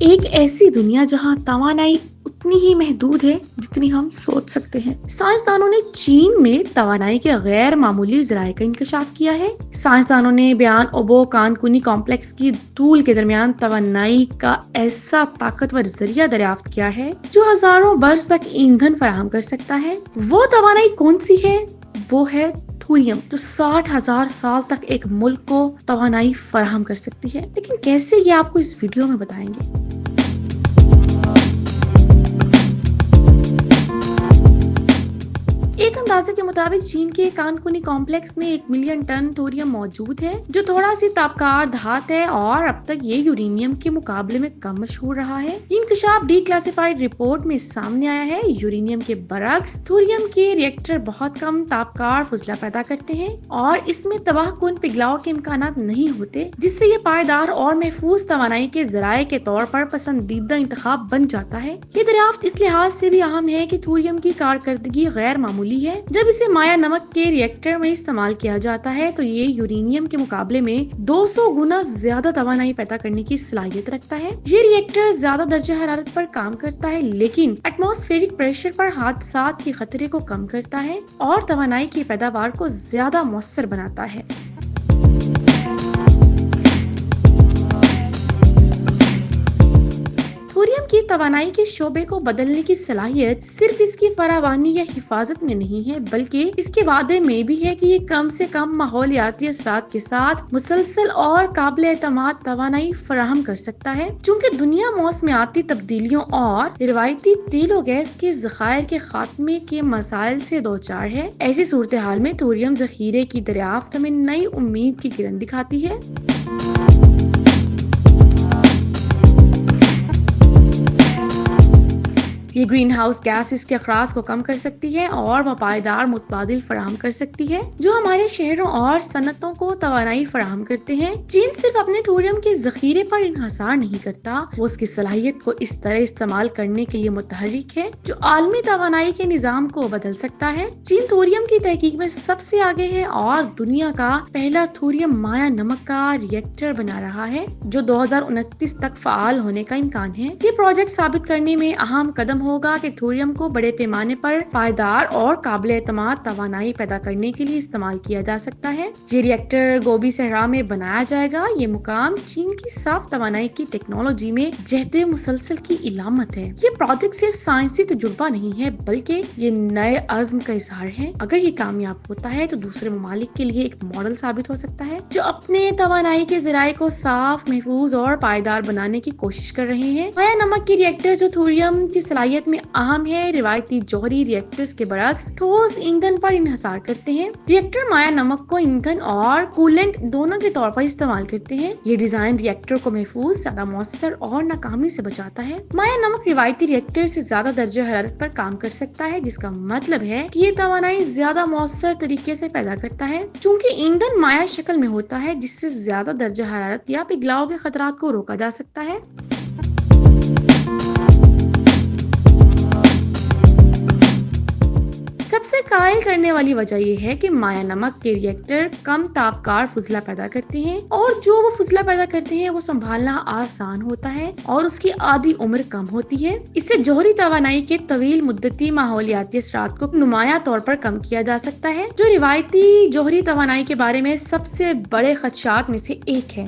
ایک ایسی دنیا جہاں توانائی اتنی ہی محدود ہے جتنی ہم سوچ سکتے ہیں۔ سائنسدانوں نے چین میں توانائی کے غیر معمولی ذرائع کا انکشاف کیا ہے۔ سائنسدانوں نے بیان اوبو کانکونی کمپلیکس کی دھول کے درمیان توانائی کا ایسا طاقتور ذریعہ دریافت کیا ہے جو ہزاروں برس تک ایندھن فراہم کر سکتا ہے۔ وہ توانائی کون سی ہے؟ وہ ہے تھوریم، جو 60,000 سال تک ایک ملک کو توانائی فراہم کر سکتی ہے۔ لیکن کیسے، یہ آپ کو اس ویڈیو میں بتائیں گے۔ ایک اندازے کے مطابق چین کے کانکونی کمپلیکس میں 1 ملین ٹن تھوریم موجود ہے، جو تھوڑا سی تابکار دھات ہے اور اب تک یہ یورینیم کے مقابلے میں کم مشہور رہا ہے۔ یہ انکشاف ڈی کلاسیفائیڈ رپورٹ میں سامنے آیا ہے۔ یورینیم کے برعکس تھوریم کے ری ایکٹر بہت کم تابکار فضلہ پیدا کرتے ہیں اور اس میں تباہ کن پگھلاؤ کے امکانات نہیں ہوتے، جس سے یہ پائیدار اور محفوظ توانائی کے ذرائع کے طور پر پسندیدہ انتخاب بن جاتا ہے۔ یہ دریافت اس لحاظ سے بھی اہم ہے کہ تھوریم کی کارکردگی غیر معمولی ہے۔ جب اسے مائع نمک کے ری ایکٹر میں استعمال کیا جاتا ہے تو یہ یورینیم کے مقابلے میں 200 گنا زیادہ توانائی پیدا کرنے کی صلاحیت رکھتا ہے۔ یہ ری ایکٹر زیادہ درجہ حرارت پر کام کرتا ہے، لیکن ایٹماسفیرک پریشر پر حادثات کے خطرے کو کم کرتا ہے اور توانائی کی پیداوار کو زیادہ مؤثر بناتا ہے۔ تھوریم کی توانائی کے شعبے کو بدلنے کی صلاحیت صرف اس کی فراوانی یا حفاظت میں نہیں ہے، بلکہ اس کے وعدے میں بھی ہے کہ یہ کم سے کم ماحولیاتی اثرات کے ساتھ مسلسل اور قابل اعتماد توانائی فراہم کر سکتا ہے۔ چونکہ دنیا موسمیاتی تبدیلیوں اور روایتی تیل و گیس کے ذخائر کے خاتمے کے مسائل سے دوچار ہے، ایسی صورتحال میں تھوریم ذخیرے کی دریافت ہمیں نئی امید کی کرن دکھاتی ہے۔ یہ گرین ہاؤس گیسز کے اخراج کو کم کر سکتی ہے اور وہ پائیدار متبادل فراہم کر سکتی ہے جو ہمارے شہروں اور صنعتوں کو توانائی فراہم کرتے ہیں۔ چین صرف اپنے تھوریم کے ذخیرے پر انحصار نہیں کرتا، وہ اس کی صلاحیت کو اس طرح استعمال کرنے کے لیے متحرک ہے جو عالمی توانائی کے نظام کو بدل سکتا ہے۔ چین تھوریم کی تحقیق میں سب سے آگے ہے اور دنیا کا پہلا تھوریم مائع نمک کا ری ایکٹر بنا رہا ہے جو 2029 تک فعال ہونے کا امکان ہے۔ یہ پروجیکٹ ثابت کرنے میں اہم قدم ہوگا کہ تھوریم کو بڑے پیمانے پر پائیدار اور قابل اعتماد توانائی پیدا کرنے کے لیے استعمال کیا جا سکتا ہے۔ یہ ری ایکٹر گوبی صحرا میں بنایا جائے گا۔ یہ مقام چین کی صاف توانائی کی ٹیکنالوجی میں جہد مسلسل کی علامت ہے۔ یہ پروجیکٹ صرف سائنسی تجربہ نہیں ہے بلکہ یہ نئے عزم کا اظہار ہے۔ اگر یہ کامیاب ہوتا ہے تو دوسرے ممالک کے لیے ایک ماڈل ثابت ہو سکتا ہے جو اپنے توانائی کے ذرائع کو صاف، محفوظ اور پائیدار بنانے کی کوشش کر رہے ہیں۔ مائع نمک کے ری ایکٹر جو تھوریم کی صلاحیت میں اہم ہے، روایتی جوہری ری ایکٹرز کے برعکس ٹھوس ایندھن پر انحصار کرتے ہیں۔ ری ایکٹر مائع نمک کو ایندھن اور کولنٹ دونوں کے طور پر استعمال کرتے ہیں۔ یہ ڈیزائن ری ایکٹر کو محفوظ، زیادہ مؤثر اور ناکامی سے بچاتا ہے۔ مائع نمک روایتی ری ایکٹر سے زیادہ درجہ حرارت پر کام کر سکتا ہے، جس کا مطلب ہے کہ یہ توانائی زیادہ مؤثر طریقے سے پیدا کرتا ہے۔ چونکہ ایندھن مائع شکل میں ہوتا ہے جس سے زیادہ درجہ حرارت یا پگھلاؤ کے خطرات کو روکا جا سکتا ہے۔ سب سے قائل کرنے والی وجہ یہ ہے کہ مائع نمک کے ری ایکٹر کم تابکار فضلہ پیدا کرتے ہیں اور جو وہ فضلہ پیدا کرتے ہیں وہ سنبھالنا آسان ہوتا ہے اور اس کی آدھی عمر کم ہوتی ہے۔ اس سے جوہری توانائی کے طویل مدتی ماحولیاتی اثرات کو نمایاں طور پر کم کیا جا سکتا ہے، جو روایتی جوہری توانائی کے بارے میں سب سے بڑے خدشات میں سے ایک ہے۔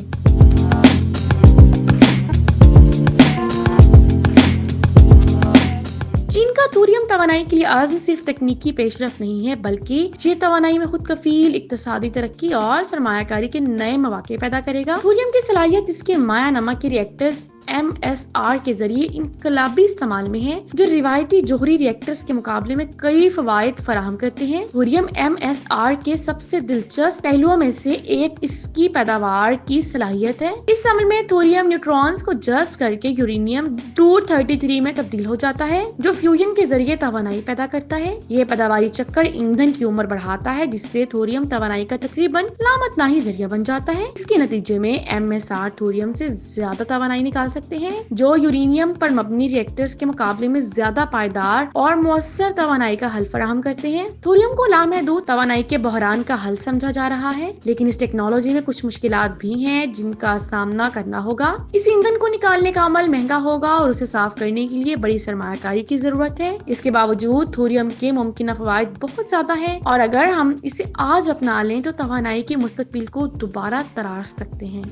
چین کا تھوریم توانائی کے لیے عزم صرف تکنیکی پیش رفت نہیں ہے بلکہ یہ توانائی میں خود کفیل اقتصادی ترقی اور سرمایہ کاری کے نئے مواقع پیدا کرے گا۔ تھوریم کی صلاحیت اس کے مائع نمک کے ری ایکٹرز MSR کے ذریعے انقلابی استعمال میں ہے، جو روایتی جوہری ری ایکٹرز کے مقابلے میں کئی فوائد فراہم کرتے ہیں۔ تھوریم MSR کے سب سے دلچسپ پہلوؤں میں سے ایک اس کی پیداوار کی صلاحیت ہے۔ اس عمل میں تھوریم نیوٹرونز کو جذب کر کے یورینیم 233 میں تبدیل ہو جاتا ہے، جو فیوژن کے ذریعے توانائی پیدا کرتا ہے۔ یہ پیداواری چکر ایندھن کی عمر بڑھاتا ہے، جس سے تھوریم توانائی کا تقریباً لامتناہی ذریعہ بن جاتا ہے۔ اس کے نتیجے میں MSR تھوریم سے زیادہ توانائی نکال سکتے ہیں، جو یورینیم پر مبنی ری ایکٹرز کے مقابلے میں زیادہ پائیدار اور مؤثر توانائی کا حل فراہم کرتے ہیں۔ تھوریم کو لامحدود توانائی کے بحران کا حل سمجھا جا رہا ہے، لیکن اس ٹیکنالوجی میں کچھ مشکلات بھی ہیں جن کا سامنا کرنا ہوگا۔ اس ایندھن کو نکالنے کا عمل مہنگا ہوگا اور اسے صاف کرنے کے لیے بڑی سرمایہ کاری کی ضرورت ہے۔ اس کے باوجود تھوریم کے ممکنہ فوائد بہت زیادہ ہیں، اور اگر ہم اسے آج اپنا لیں تو توانائی کے مستقبل کو دوبارہ تراش سکتے ہیں۔